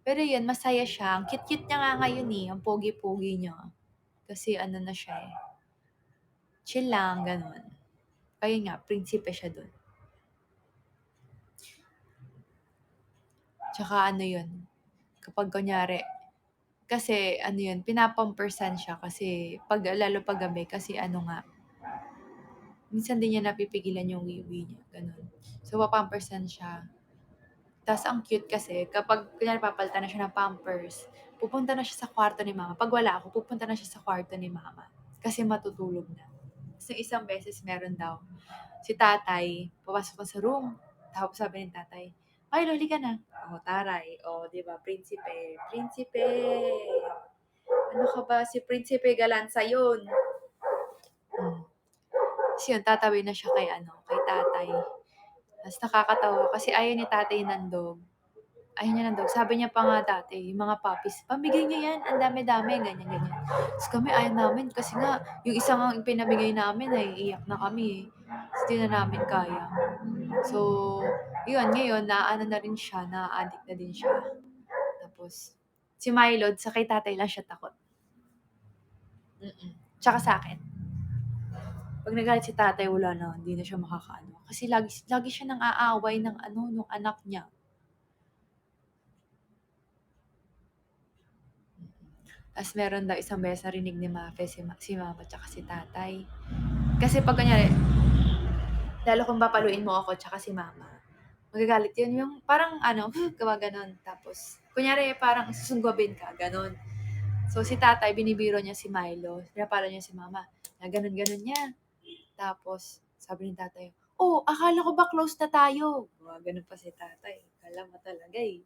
Pero yun, masaya siya. Ang cute-cute niya nga ngayon eh. Ang pogi-pogi niya. Kasi ano na siya eh. Chill lang, ganun. Kaya nga, prinsipe siya dun. Tsaka ano yun, kapag kunyari, kasi ano yun, pinapampersan siya kasi lalo pag gabi kasi ano nga, minsan din niya napipigilan yung wiwi niya, ganun. So, papampersan siya. Tas ang cute kasi kapag kunyari papalitan na siya ng pampers, pupunta na siya sa kwarto ni mama. Pag wala ako, pupunta na siya sa kwarto ni mama kasi matutulog na. So, isang beses meron daw si tatay, papasok na sa room. Tapos sabi ng tatay, "Ay, loli ka na." Oh, taray. Oh, 'di ba? Prinsipe. Prinsipe. Ano ka ba? Si Prinsipe Galanza yun. Hmm. Tapos yun, tatawid na siya kay tatay. Tapos nakakatawa kasi ayaw ni tatay ng dog. Ayaw niya ng dog. Sabi niya pa nga dati, yung mga puppies, pamigay niyo yan, ang dami-dami, ganyan, ganyan. Tapos kami, ayaw namin kasi nga, yung isang ang pinamigay namin, ay iyak na kami. Tapos di na namin kaya. So, yun, ngayon, naano na rin siya, na-addict na din siya. Tapos, si Milo, sa kay tatay lang siya takot. Tsaka sa akin. Pag nagalit si tatay, wala na, hindi na siya makakaano. Kasi lagi siya nang aaway ng nung anak niya. Tapos meron daw isang beses narinig ni Mafe si mama tsaka si tatay. Kasi pag kanyari, lalo kung papaluin mo ako tsaka si mama, magagalit yun. Yung parang gawa ganon. Tapos, kunyari parang susunggabin ka, ganon. So si tatay, binibiro niya si Milo, pinapalo niya si mama, na ganon-ganon niya. Tapos, sabi ni tatay, "Oh, akala ko ba close na tayo?" Mga ganun pa si tatay. Kala mo talaga eh.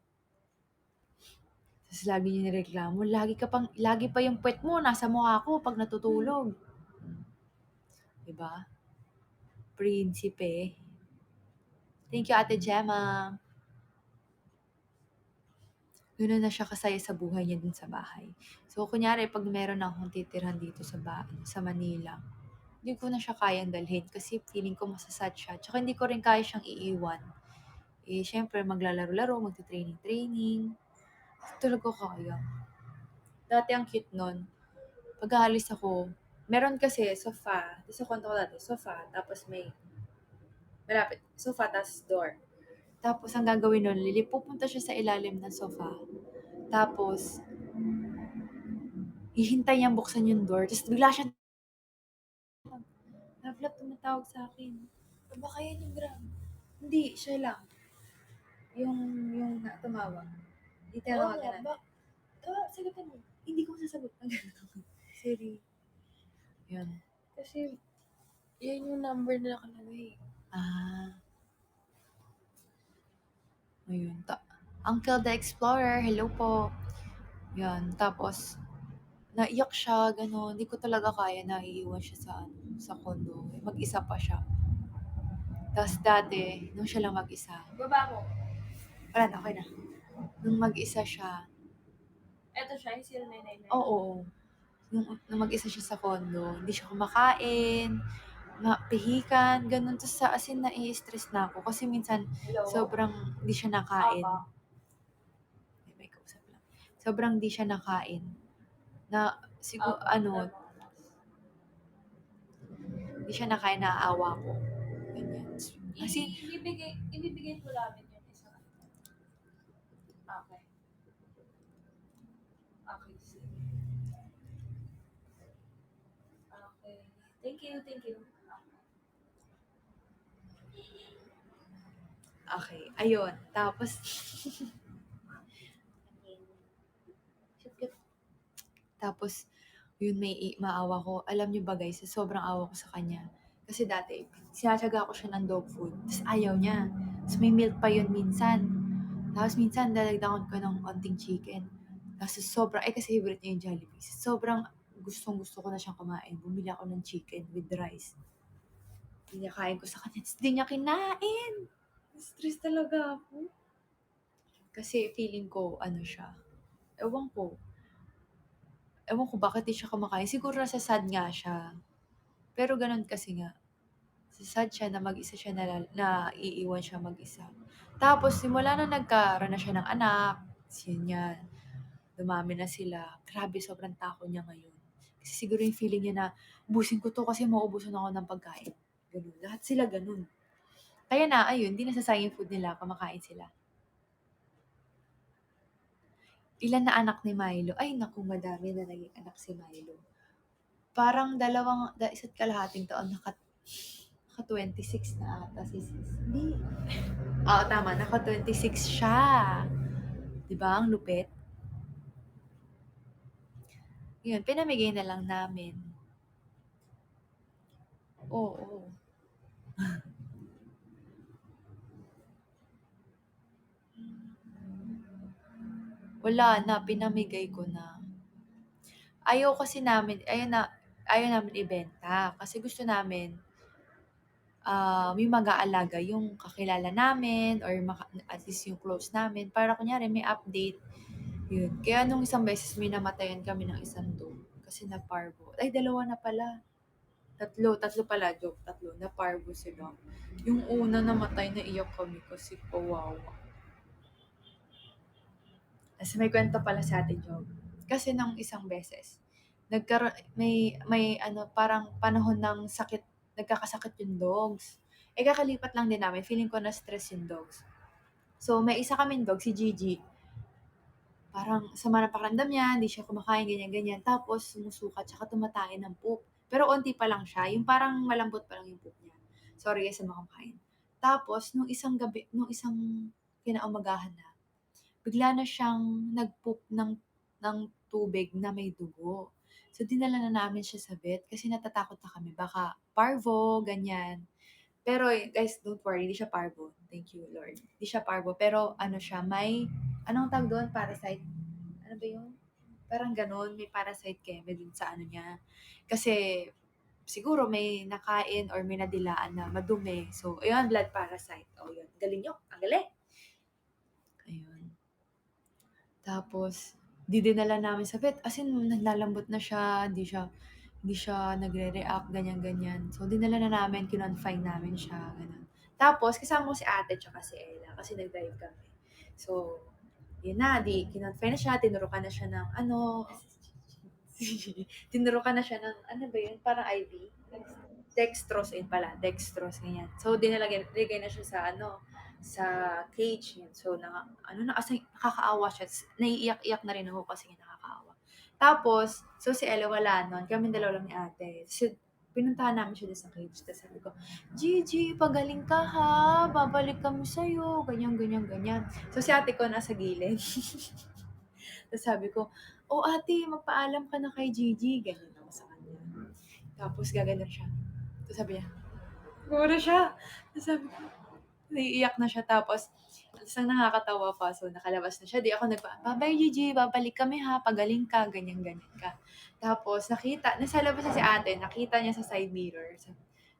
Tapos lagi niya nireklamo, lagi pa yung puwet mo nasa mukha ko pag natutulog. Diba? Prinsipe. Thank you, Ate Gemma. Gano'n na siya kasaya sa buhay niya dun sa bahay. So, kunyari, pag meron akong titirhan dito sa Manila, hindi ko na siya kayang dalhin kasi feeling ko masasad siya. Tsaka hindi ko rin kaya siyang iiwan. Eh, syempre, maglalaro-laro, magti-training-training. Hindi talaga kaya. Dati ang cute nun. Pag aalis ako, meron kasi sofa. Sa condo ko dati, sofa. Tapos may malapit. Sofa, tapos door. Tapos ang gagawin nun, pupunta siya sa ilalim ng sofa. Tapos, hihintay niyang buksan yung door. Tapos bigla siya, love love, tumatawag sa akin. Baka yan yung gram. Hindi, siya lang. Yung tumawag. Hindi tinawagan natin. Sagutin mo. Hindi ko sasagot. Siri. Yun. Kasi, yan yung number na nakalagay. Ayun. Uncle the Explorer, hello po. Yan. Tapos, naiyak siya, gano'n. Hindi ko talaga kaya na iiwan siya sa condo. Mag-isa pa siya. Tapos dati, nung siya lang mag-isa. Baba mo. Wala na, okay na. Nung mag-isa siya. Eto siya, yung 0999. Oo. Nung mag-isa siya sa condo, hindi siya kumakain, pihikan, ganun. Tapos as in, nai-stress na ako. Kasi minsan, sobrang hindi siya nakain. May kausap lang. Sobrang hindi siya nakain. Na, siguro, hindi siya nakain, naaawa ko. Ganyan. Kasi, Ibibigay ko namin yun isa. Okay. Okay, sige. Okay. Thank you. okay, ayun. Tapos, tapos, yun may maawa ko. Alam niyo ba guys, sobrang awa ko sa kanya. Kasi dati, sinatsaga ko siya ng dog food. Tapos ayaw niya. Tapos may milk pa yun minsan. Tapos minsan, dadagdagan ko ng konting chicken. Tapos sobrang, kasi favorite niya yung Jollibee. Sobrang gustong gusto ko na siyang kumain. Bumili ako ng chicken with rice. Pinakain ko sa kanya. Tapos di niya kinain. Stress talaga ako. Kasi feeling ko, siya. Ewan ko. Ewan ko bakit di siya kumakain. Siguro nasasad nga siya. Pero ganun kasi nga. Sad siya na mag-isa siya na iiwan siya mag-isa. Tapos simula na nagkaroon na siya ng anak, Yun yan, dumami na sila. Grabe, sobrang takot niya ngayon. Kasi siguro yung feeling niya na, ubusin ko 'to kasi mauubusan ako ng pagkain, gano'n. Lahat sila gano'n. Kaya na ayun, 'di nasasayang yung food nila, kumakain sila. Ilan na anak ni Milo? Ay naku, madami na naging anak si Milo. Parang 1.5 taon naka-26 na ata si sis. Hindi. Oo, tama, naka-26 siya. 'Di ba ang lupit? Yun, pinamigay na lang namin. Oo. Wala na, pinamigay ko na. Ayaw namin ibenta kasi gusto namin yung mag-aalaga yung kakilala namin or at least yung close namin para kunyari may update. Yun. Kaya nung isang beses may namatayan kami ng isang dog kasi na parvo. Ay, dalawa na pala. Tatlo pala, joke, tatlo. Na parvo sila. Yung una namatay, naiyak kami kasi kawawa. Kasi may kwento pala sa Ate Job. Kasi nung isang beses, may ano, parang panahon ng sakit, nagkakasakit yung dogs. Eh, kakalipat lang din namin, feeling ko na stress yung dogs. So, may isa kaming dog, si Gigi. Parang sama ng pakiramdam niya, hindi siya kumakain, ganyan-ganyan. Tapos, sumusuka, tsaka tumatay ng poop. Pero onti pa lang siya, yung parang malambot pa lang yung poop niya. Sorry guys sa mga kumakain. Tapos, nung isang kinaumagahan na, bigla na siyang nag-poop ng tubig na may dugo. So, dinala na namin siya sa vet kasi natatakot na kami. Baka parvo, ganyan. Pero guys, don't worry, hindi siya parvo. Thank you, Lord. Hindi siya parvo, pero ano siya, anong tawag doon? Parasite. Ano ba yun? Parang ganun, may parasite keme dun sa ano niya. Kasi, siguro may nakain or may nadilaan na madumi. So, ayun, blood parasite. O, yun. Galing nyo. Ang galing. Ayun. Tapos, dinala namin sa vet. As in, naglalambot na siya, hindi siya nagre-react, ganyan-ganyan. So, dinala na namin, kinonfine namin siya, ganun. Tapos, kasama ko si ate tsaka si Ella kasi nag-drive kami. So, yun na, kinonfine na siya, tinurukan na siya ng ano, tinurukan na siya ng, ano ba yun, parang IV. Dextrose, yun pala, dextrose, ganyan. So, nilagay na siya sa cage yun. So, kasi nakakaawa siya. Naiiyak-iyak na rin ako kasi nakakaawa. Tapos, so si Ella wala nun. Kami dalawa lang ni ate. So, pinuntahan namin siya doon sa cage. Tapos sabi ko, Gigi, pagaling ka ha. Babalik kami sa'yo. Ganyan, ganyan, ganyan. So, si ate ko nasa gilid. Tapos sabi ko, oh ate, magpaalam ka na kay Gigi. Ganyan ako sa kanya. Tapos gagano siya. Tapos sabi niya, gumano siya. Tapos sabi ko, naiiyak na siya. Tapos ang nakakatawa pa, so nakalabas na siya. Di ako bye Gigi, babalik kami ha, pagaling ka, ganyan-ganyan ka. Tapos nasa labas na si ate, nakita niya sa side mirror,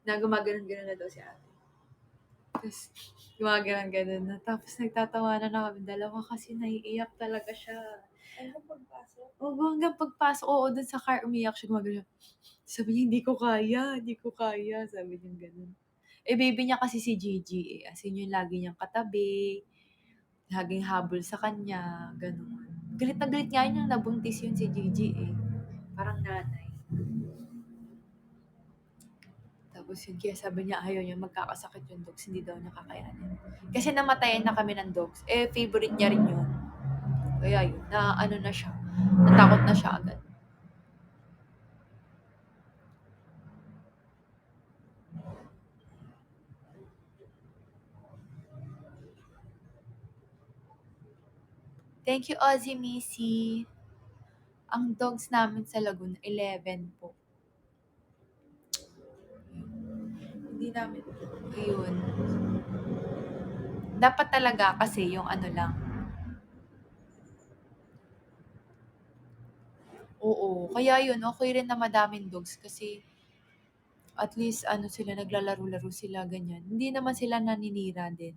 na gumaganon-ganon na daw si ate. Tapos gumaganon-ganon na. Tapos nagtatawanan na kami dalawa kasi naiiyak talaga siya. Hanggang pagpasok? Oo, hanggang pagpasok, oo, dun sa car, umiyak siya, gumagano. Sabi niya, hindi ko kaya, sabi niya gano'n. Eh, baby niya kasi si Gigi eh, as in yung lagi niyang katabi, laging habol sa kanya, gano'n. Galit na galit nga yun yung nabuntis yun si Gigi eh. Parang nanay. Tapos yun, kaya sabi niya ayaw niya magkakasakit yung dogs, hindi daw niya kakayanin. Kasi namatayan na kami ng dogs, eh favorite niya rin yun. Kaya yun, na ano na siya, natakot na siya agad. Thank you, Ozzy Missy. Ang dogs namin sa Laguna, 11 po. Hindi namin, ayun. Dapat talaga kasi yung ano lang. Oo, kaya yun, okay rin na madaming dogs kasi at least ano sila, naglalaro-laro sila, ganyan. Hindi naman sila naninira din.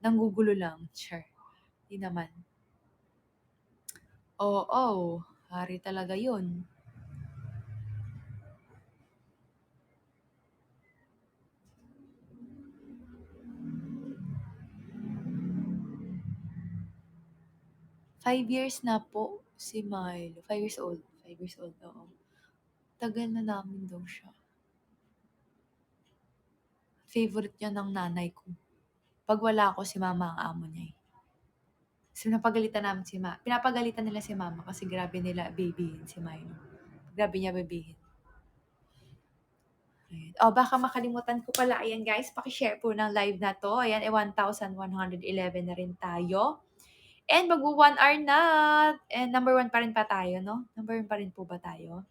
Nanggugulo lang, sure. Hindi naman. Oo, hari talaga yun. 5 years na po si Milo, 5 years old, 5 years old, oo. Tagal na namin daw siya. Favorite niya ng nanay ko. 'Pag wala ako si mama ang amo niya, eh. So, pinapagalitan nila si mama kasi grabe nila babyhin si Milo. Grabe niya babyhin. Ayan. Oh, baka makalimutan ko pala, ayan guys, paki-share po ng live na 'to. Ayan, 1,111 na rin tayo. And magwo 1 hour na. And number 1 pa rin pa tayo, 'no? Number 1 pa rin po ba tayo?